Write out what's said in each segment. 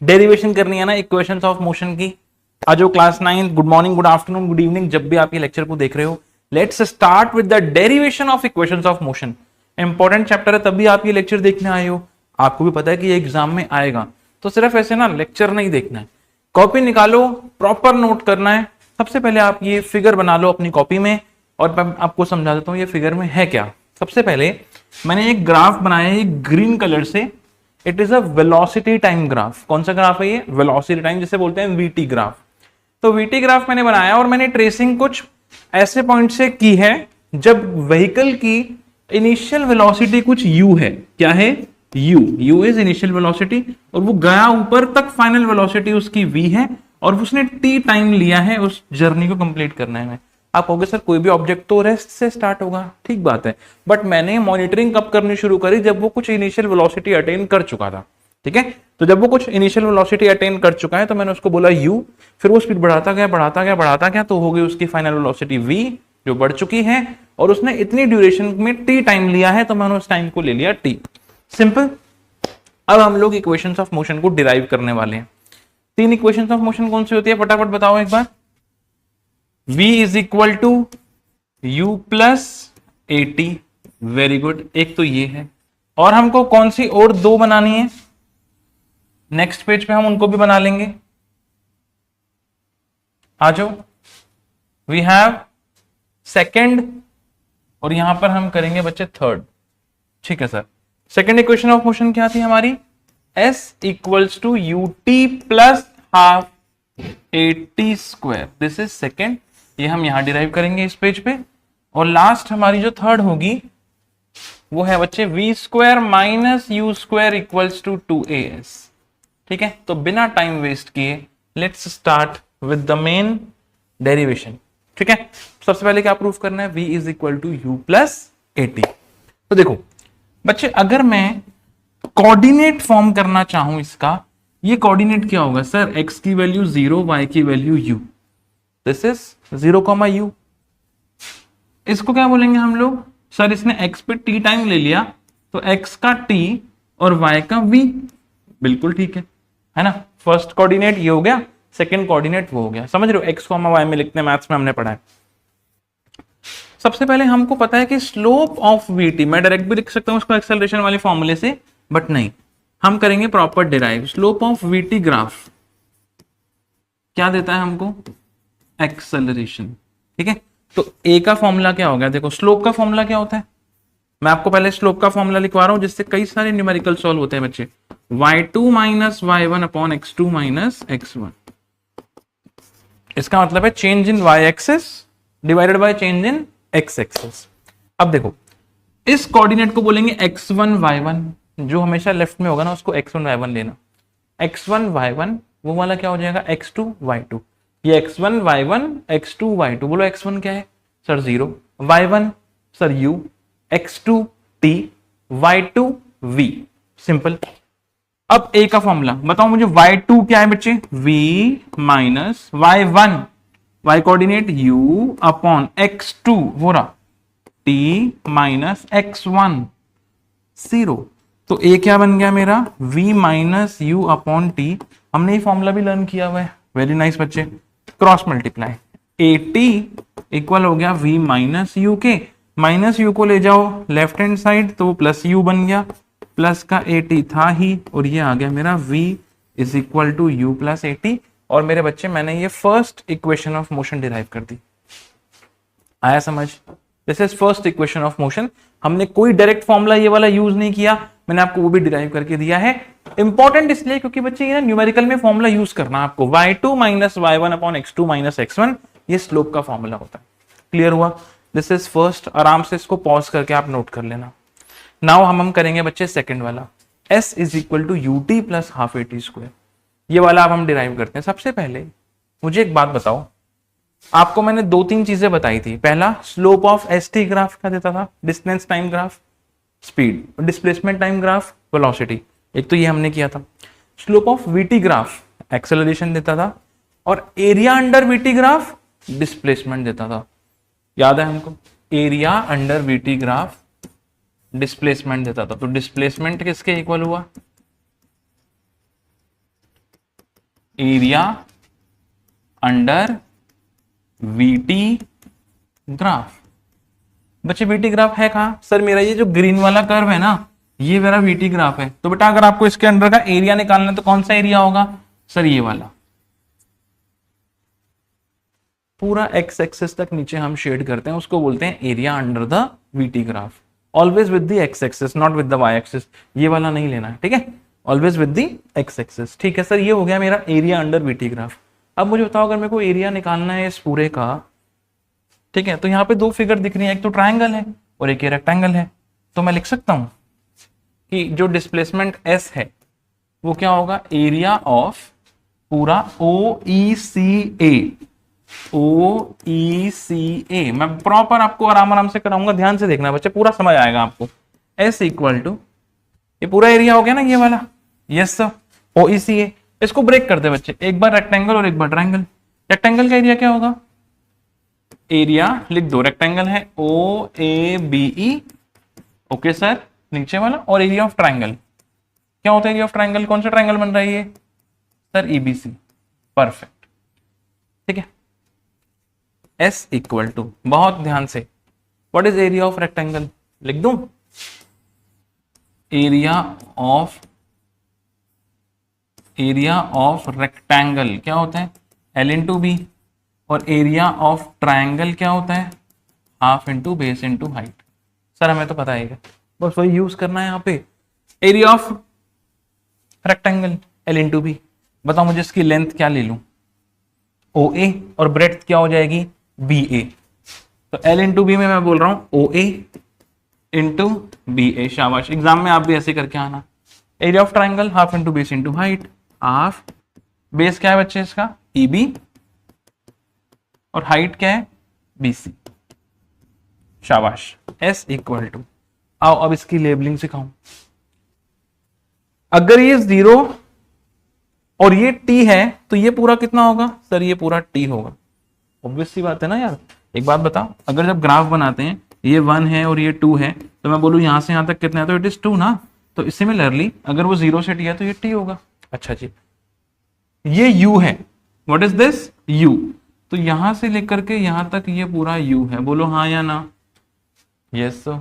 Derivation करनी है ना इक्वेशंस ऑफ मोशन की। आज जो class 9, good morning, good afternoon, good evening, जब भी आप ये लेक्चर को देख रहे हो, let's start with the derivation of equations of motion. Important chapter है, तभी आप ये लेक्चर देखने आए हो। आपको भी पता है कि ये एग्जाम में आएगा, तो सिर्फ ऐसे ना लेक्चर नहीं देखना है, कॉपी निकालो, प्रॉपर नोट करना है। सबसे पहले आप ये फिगर बना लो अपनी कॉपी में, और मैं आपको समझा देता हूं ये फिगर में है क्या। सबसे पहले मैंने एक ग्राफ बनाया है ग्रीन कलर से। It is a velocity time graph. कौन सा ग्राफ है ये? वेलोसिटी टाइम, जिसे बोलते हैं वीटी ग्राफ। तो वीटी ग्राफ मैंने बनाया और मैंने ट्रेसिंग कुछ ऐसे पॉइंट से की है जब व्हीकल की इनिशियल वेलोसिटी कुछ u है। क्या है? u इज इनिशियल वेलोसिटी, और वो गया ऊपर तक, फाइनल वेलोसिटी उसकी v है, और उसने t टाइम लिया है उस जर्नी को कंप्लीट करने में। आप कहोगे सर कोई भी ऑब्जेक्ट तो रेस्ट से स्टार्ट होगा, ठीक बात है, बट मैंने मॉनिटरिंग कब करनी शुरू करी? जब वो कुछ इनिशियल वेलोसिटी अटेन कर चुका था। ठीक है, तो जब वो कुछ इनिशियल वेलोसिटी अटेन कर चुका है तो मैंने उसको बोला u, फिर वो स्पीड बढ़ाता गया बढ़ाता गया बढ़ाता गया, तो हो गई उसकी फाइनल वेलोसिटी v जो बढ़ चुकी है, और उसने इतनी ड्यूरेशन में t टाइम लिया है, तो मैंने उस टाइम को ले लिया t। सिंपल। अब हम लोग इक्वेशंस ऑफ मोशन को डिराइव करने वाले हैं। 3 इक्वेशंस ऑफ मोशन कौन सी होती है, फटाफट बताओ एक बार। v is equal to u plus at। Very good, एक तो ये है, और हमको कौन सी और 2 बनानी है? नेक्स्ट पेज पे हम उनको भी बना लेंगे। आ जाओ। वी हैव सेकेंड, और यहां पर हम करेंगे बच्चे थर्ड। ठीक है sir. Second equation of motion क्या थी हमारी? s equals to ut plus half at square. This is second, ये हम यहां डिराइव करेंगे इस पेज पे। और लास्ट हमारी जो थर्ड होगी वो है बच्चे v square minus u square equals to 2as। ठीक है, तो बिना टाइम वेस्ट किए let's start with the main derivation. ठीक है, सबसे पहले क्या प्रूफ करना है? v is equal to u plus at। तो देखो बच्चे, अगर मैं कोऑर्डिनेट फॉर्म करना चाहूं इसका, ये कोऑर्डिनेट क्या होगा सर? x की वैल्यू 0, y की value u। This is 0, u। इसको क्या बोलेंगे हम लोग? सर इसने x पे t टाइम ले लिया, तो x का t और y का v। बिल्कुल ठीक है ना। फर्स्ट कोऑर्डिनेट ये हो गया, सेकंड कोऑर्डिनेट वो हो गया। समझ रहे हो? x को y में लिखते हैं, मैथ्स में हमने पढ़ा है। सबसे पहले हमको पता है कि स्लोप ऑफ vt, मैं डायरेक्ट भी लिख सकता हूं उसको एक्सेलरेशन वाले फॉर्मूले से, बट नहीं, हम करेंगे proper derive. Slope of vt graph क्या देता है हमको? एक्सेलरेशन। ठीक है, तो a का फॉर्मूला क्या हो गया? देखो स्लोप का फॉर्मूला क्या होता है, मैं आपको पहले स्लोप का फॉर्मूला लिखवा रहा हूं, जिससे कई सारे न्यूमेरिकल सॉल्व होते हैं बच्चे। y2 minus y1 upon x2 minus x1। इसका मतलब है change in y axis divided by change in x axis. अब देखो इस कोऑर्डिनेट को बोलेंगे x1 y1, जो हमेशा लेफ्ट में होगा ना उसको x1 y1 लेना। x1 y1 वो वाला क्या हो जाएगा? x2 y2। ये x1 y1 x2 y2। बोलो x1 क्या है sir? 0, y1 sir u, x2 t, y2 v। Simple. अब a का फॉर्मूला बताओ मुझे, y2 क्या है बच्चे? v minus y1, y coordinate u upon x2 वो रहा t माइनस x1 0। तो a क्या बन गया मेरा? v minus u upon t। हमने ये फॉर्मूला भी लर्न किया हुआ है। वेरी नाइस बच्चे। क्रॉस मल्टीप्लाई, at इक्वल हो गया v माइनस u के, माइनस u को ले जाओ लेफ्ट हैंड साइड तो प्लस u बन गया, प्लस का at था ही, और ये आ गया मेरा v is equal to u plus at। और मेरे बच्चे मैंने ये first equation of motion derive कर दी। आया समझ? This is first equation of motion. हमने कोई डायरेक्ट फॉर्मूला ये वाला यूज नहीं किया, मैंने आपको वो भी डिराइव करके दिया है। इंपॉर्टेंट इसलिए क्योंकि बच्चे ये ना न्यूमेरिकल में फॉर्मूला यूज करना आपको। y2 minus y1 upon x2 minus x1, ये स्लोप का फॉर्मूला होता है। क्लियर हुआ? This is first. आराम से इसको पॉज करके आप नोट कर लेना। नाउ हम करेंगे बच्चे सेकंड वाला, s is equal to ut plus half at square. ये वाला अब हम डिराइव करते हैं। सबसे पहले मुझे एक बात बताओ, आपको मैंने 2-3 चीजें बताई थी। पहला, स्लोप ऑफ st ग्राफ क्या देता था? Distance time graph, speed, displacement time graph, velocity. एक तो ये हमने किया था। Slope of vt graph acceleration देता था, और area under vt graph displacement देता था। याद है हमको? Area under vt graph displacement देता था। तो डिस्प्लेसमेंट किसके इक्वल हुआ? Area under VT graph. बच्चे वीटी ग्राफ है कहां सर? मेरा ये जो ग्रीन वाला कर्व है ना, ये मेरा वीटी ग्राफ है। तो बेटा अगर आपको इसके अंडर का एरिया निकालना है तो कौन सा एरिया होगा सर? ये वाला। पूरा एक्स एक्सिस तक नीचे हम शेड करते हैं, उसको बोलते हैं area under the VT graph. Always with the x axis, not with the y axis. ये वाला नहीं लेना है, ठीक है? Always with the x axis. ठीक है सर, ये हो गया मेरा एरिया अंडर वीटी ग्राफ। अब मुझे बताओ, अगर मेरे को एरिया निकालना है इस पूरे का, ठीक है, तो यहाँ पे दो फिगर दिख रही है, एक तो ट्राइंगल है और एक रेक्टेंगल है। तो मैं लिख सकता हूं कि जो डिस्प्लेसमेंट एस है वो क्या होगा? एरिया ऑफ पूरा OECA। मैं प्रॉपर आपको आराम आराम से कराऊंगा, ध्यान से देखना बच्चे, पूरा समझ आएगा आपको। S इक्वल टू, ये पूरा एरिया हो गया ना ये वाला, यस सर, OECA। इसको ब्रेक कर दे बच्चे, एक बार रेक्टेंगल और एक बार ट्राइंगल। रेक्टेंगल का एरिया क्या होगा? एरिया लिख दो, रेक्टेंगल है OABE, ओके सर, नीचे वाला। और एरिया ऑफ ट्राइंगल क्या होता है? एरिया ऑफ ट्राइंगल, कौन सा ट्राइंगल बन रहा है ये सर? EBC। परफेक्ट, ठीक है। S इक्वल टू, बहुत ध्यान से, what is area of rectangle? लिख दूं, एरिया ऑफ रेक्टेंगल क्या होता है? L into b. और एरिया ऑफ ट्राइंगल क्या होता है? Half into base into height. Sir हमें तो पता है, बस वही यूज करना है यहाँ पे। Area of rectangle L into b. बताओ मुझे इसकी लेंथ क्या ले लूं? OA, और ब्रेड्थ क्या हो जाएगी? BA। तो L इंटू बी में मैं बोल रहा हूं OA इंटू BA। शाबाश, एग्जाम में आप भी ऐसे करके आना। Area of triangle half into base into height. Half, base क्या है बच्चे इसका? EB, और हाइट क्या है? BC। शाबाश। S इक्वल टू, आओ अब इसकी लेबलिंग सिखाऊं। अगर ये 0 और ये T है तो ये पूरा कितना होगा सर? ये पूरा T होगा। ऑब्वियस सी बात है ना यार। एक बात बताओ, अगर जब ग्राफ बनाते हैं ये 1 है और ये 2 है, तो मैं बोलूं यहां से यहां तक कितना है, तो इट इज 2 ना। तो सिमिलरली अगर वो 0 से T है तो ये T होगा। अच्छा जी, ये U है। What is this? U। तो यहां से लेकर के यहां तक ये पूरा U है। बोलो हाँ या ना? Yes sir.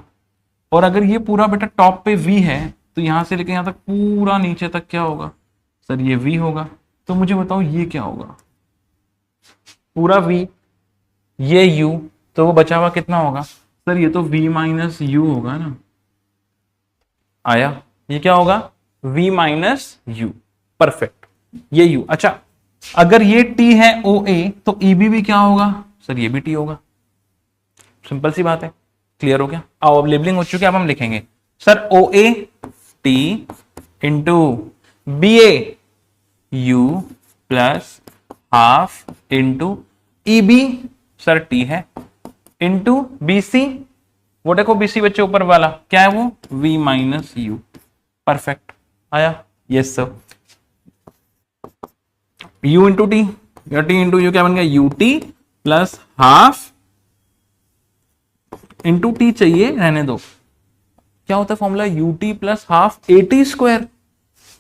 और अगर ये पूरा बेटा टॉप पे V है तो यहां से लेकर यहां तक पूरा नीचे तक क्या होगा सर? ये V होगा। तो मुझे बताओ ये क्या होगा? पूरा V, ये U, तो वो बचा हुआ कितना होगा सर? ये तो V माइनस U होगा ना। आया? ये क्या होगा? V minus U। परफेक्ट, ये U। अच्छा, अगर ये T है OA तो EB भी क्या होगा सर? ये भी T होगा। सिंपल सी बात है, क्लियर हो गया? आओ अब लेबलिंग हो चुकी है, अब हम लिखेंगे sir OA T into BA U plus half into EB sir T है इंटू BC। वो देखो BC बच्चे ऊपर वाला क्या है? वो V माइनस U। परफेक्ट, आया? Yes sir. U into T या T इंटू U क्या बन गया? UT plus half into T चाहिए, रहने दो। क्या होता है formula? UT plus half AT square.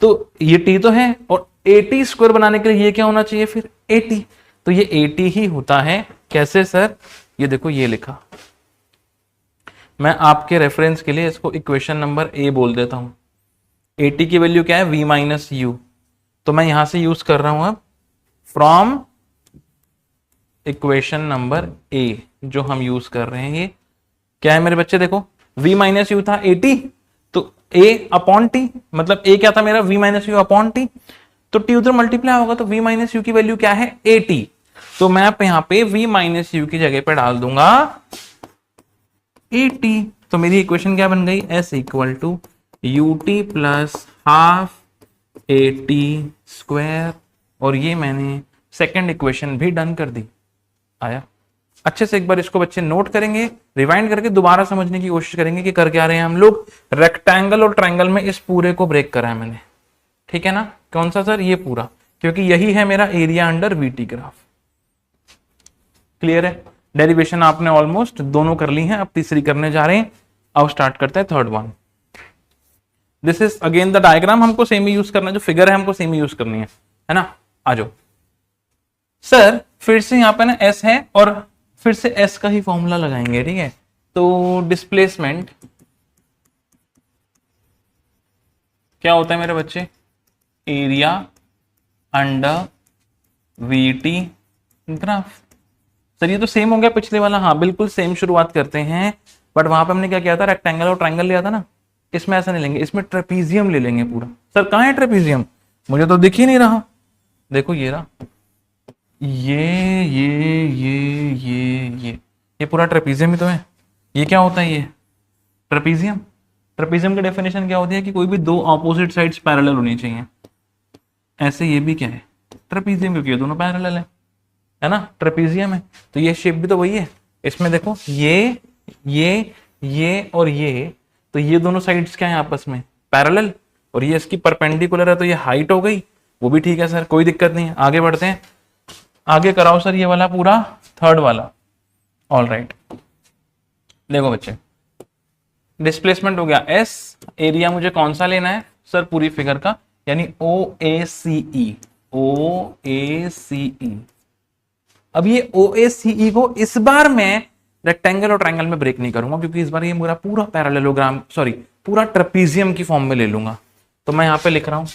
तो ये T तो है, और AT स्क्वायर बनाने के लिए ये क्या होना चाहिए फिर? AT। तो ये AT ही होता है। कैसे सर? ये देखो, ये लिखा। मैं आपके रेफरेंस के लिए इसको इक्वेशन नंबर A बोल देता हूं। AT की वैल्यू क्या है? V minus U। तो मैं यहां से यूज कर रहा हूं अब फ्रॉम इक्वेशन नंबर A जो हम यूज कर रहे हैं। ये क्या है मेरे बच्चे? देखो, V माइनस यू था AT, तो A अपॉन T, मतलब A क्या था मेरा? V minus you upon T। तो T उधर मल्टीप्लाई होगा, तो V माइनस यू की वैल्यू क्या है? AT। तो मैं यहाँ पे V माइनस यू की जगह पे डाल दूंगा AT। तो मेरी इक्वेशन क्या बन गई? S equal to UT plus half AT square. और ये मैंने सेकेंड इक्वेशन भी डन कर दी। आया? अच्छे से एक बार इसको बच्चे नोट करेंगे, रिवाइंड करके दोबारा समझने की कोशिश करेंगे कि कर क्या रहे हैं हम लोग। रेक्टेंगल और ट्रायंगल में इस पूरे को ब्रेक करा है मैंने, ठीक है ना? कौन सा सर? ये पूरा, क्योंकि यही है मेरा area under VT graph. Clear है? डेरिवेशन आपने ऑलमोस्ट दोनों कर ली हैं, अब तीसरी करने जा रहे हैं। अब स्टार्ट करते हैं third one. This is again the diagram, हमको सेम ही यूज करना है, जो फिगर है हमको सेम ही यूज करनी है ना? आ जाओ सर, फिर से यहाँ पे ना s है और फिर से s का ही फॉर्मूला लगाएंगे, ठीक है। तो डिस्प्लेसमेंट क्या होता है मेरे बच्चे, area under VT graph. Sir ये तो सेम हो गया पिछले वाला, हाँ बिल्कुल सेम शुरुआत करते हैं, बट वहां पे हमने क्या किया था, रेक्टेंगल और ट्रायंगल लिया था ना, इसमें ऐसा नहीं लेंगे, इसमें ट्रेपीजियम ले लेंगे पूरा। सर कहाँ है ट्रेपीजियम, मुझे तो दिख ही नहीं रहा, देखो ये रहा, ये पूरा ट्रेपीजियम ही तो है। ये क्या होता है, ये ट्रेपीजियम। ट्रेपीजियम की डेफिनेशन क्या होती है कि कोई भी दो ऑपोजिट साइड्स पैरेलल होनी चाहिए। ऐसे ये भी क्या है, ट्रेपीजियम, क्योंकि ये दोनों पैरेलल है ना, ट्रेपीजियम है। तो ये शेप भी तो वही है, इसमें देखो ये और ये, तो ये दोनों साइड्स क्या है आपस में पैरेलल, और ये इसकी परपेंडिकुलर है, तो ये हाइट हो गई, वो भी ठीक है सर, कोई दिक्कत नहीं है। आगे बढ़ते हैं, आगे कराओ सर ये वाला पूरा थर्ड वाला। ऑल राइट, देखो बच्चे डिस्प्लेसमेंट हो गया s, एरिया मुझे कौन सा लेना है सर, पूरी फिगर का, यानी OACE। अब ये OACE को इस बार मैं रेक्टेंगल और ट्रायंगल में ब्रेक नहीं करूंगा, क्योंकि इस बार ये मेरा पूरा पैरेललोग्राम, सॉरी पूरा ट्रेपीजियम की फॉर्म में ले लूंगा। तो मैं यहां पे लिख रहा हूं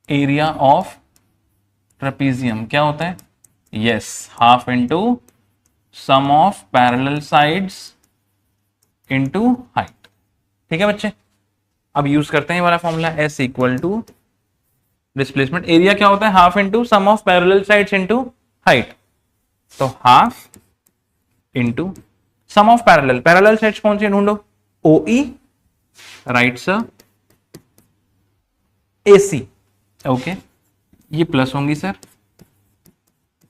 एरिया ऑफ ट्रेपीजियम क्या होता है, yes, half into sum of parallel sides into height. ठीक है बच्चे, अब यूज करते हैं ये वाला formula, S equal to displacement, area क्या होता है, half into sum of parallel sides into height. तो half into sum of parallel, parallel sides कौन सी ढूंढो, OE, right sir, AC, okay, ये प्लस होंगी सर,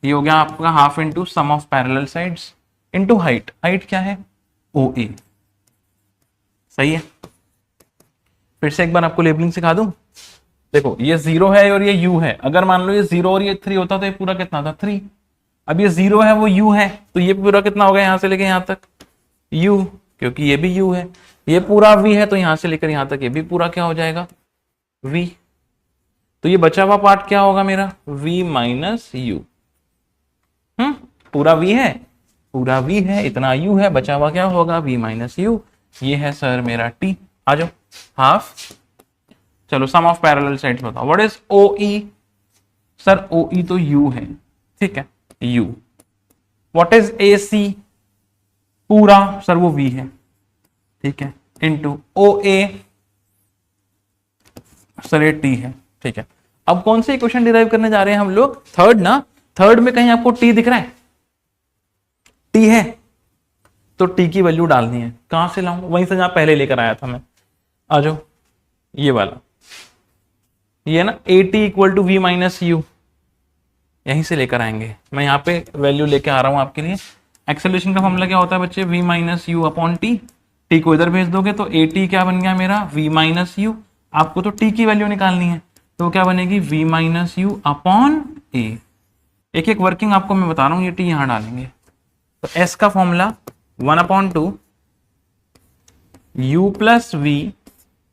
ये हो गया आपका half into sum of parallel sides into height, height क्या है OA, सही है। फिर से एक बार आपको लेबलिंग सिखा दूं, देखो ये 0 है और ये U है, अगर मान लो ये 0 और ये 3 होता तो ये पूरा कितना था 3, अब ये 0 है वो U है, तो ये पूरा कितना हो गया यहां से लेकर यहां तक U, क्योंकि ये भी U है, ये पूरा V है, तो यहां से लेकर यहां तक ये भी पूरा क्या हो जाएगा V। तो ये बचा हुआ पार्ट क्या होगा मेरा, V माइनस U। पूरा V है, पूरा V है, इतना U है, बचा हुआ क्या होगा V माइनस U। ये है सर मेरा T। आ जाओ हाफ, चलो सम ऑफ पैरेलल साइड्स बताओ, what is OE, sir OE तो U है, ठीक है U। व्हाट इज AC, पूरा सर वो V है, ठीक है, इंटू OA, सर ये T है, ठीक है। अब कौन सी इक्वेशन डिराइव करने जा रहे हैं हम लोग, थर्ड ना, थर्ड में कहीं आपको T दिख रहा है, T है तो T की वैल्यू डालनी है, कहां से लाऊं, वहीं से जहां पहले लेकर आया था मैं। आ जाओ ये वाला, ये ना AT equal to V minus U, यहीं से लेकर आएंगे, मैं यहाँ पे वैल्यू लेके आ रहा हूं आपके लिए। एक्सेलरेशन का फॉर्मूला क्या होता है बच्चे, V minus U upon T, T को इधर भेज दोगे तो AT क्या बन गया मेरा V माइनस U, आपको तो T की वैल्यू निकालनी है, तो क्या बनेगी V minus U upon A। एक एक वर्किंग आपको मैं बता रहा हूँ, ये T यहाँ डालेंगे, तो S का फॉर्मूला 1/2 U प्लस V,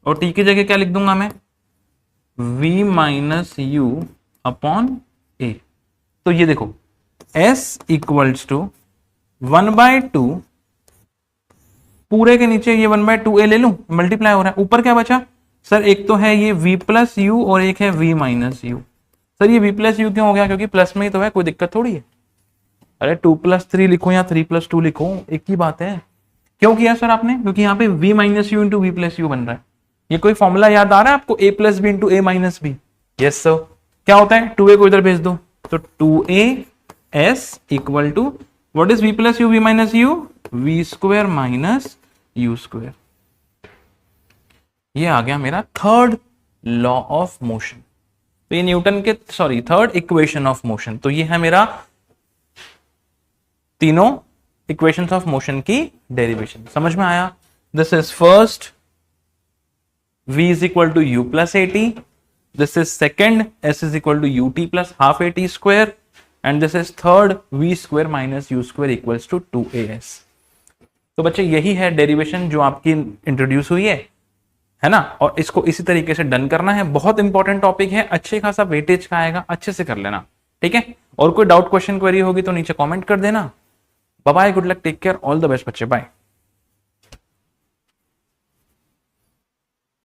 और T की जगह क्या लिख दूंगा मैं V minus U upon A। तो ये देखो S इक्वल्स टू 1/2, पूरे के नीचे ये 1/2A ले लूं, मल्टीप्लाई हो रहा है, ऊपर क्या बचा सर, एक तो है ये V प्लस U और एक है V माइनस U। सर ये V प्लस U क्यों हो गया, क्योंकि प्लस में ही तो है, कोई दिक्कत थोड़ी है, अरे 2+3 लिखो या 3+2 लिखो, एक ही बात है। क्यों किया सर आपने, क्योंकि यहाँ पे V minus you into V plus you बन रहा है। ये कोई फॉर्मूला याद आ रहा है आपको, A plus b into A minus b, yes sir. क्या होता है, 2A को इधर भेज दो, तो 2AS equal to what is V plus u V minus u, V square minus U square. ये आ गया मेरा थर्ड लॉ ऑफ मोशन, तो ये न्यूटन के, sorry third equation of motion. तो ये है मेरा तीनों इक्वेशंस ऑफ मोशन की डेरिवेशन, समझ में आया। This is first v is equal to u plus at, this is second s is equal to ut plus half at square, and this is third v square minus u square equals to 2as। तो बच्चे यही है derivation जो आपकी introduce हुई है है ना। और इसको इसी तरीके से डन करना है, बहुत इंपॉर्टेंट टॉपिक है, अच्छे खासा वेटेज का आएगा, अच्छे से कर लेना, ठीक है। और कोई डाउट क्वेश्चन क्वेरी होगी तो नीचे कमेंट कर देना। Bye bye, good luck, take care, all the best बच्चे, बाय।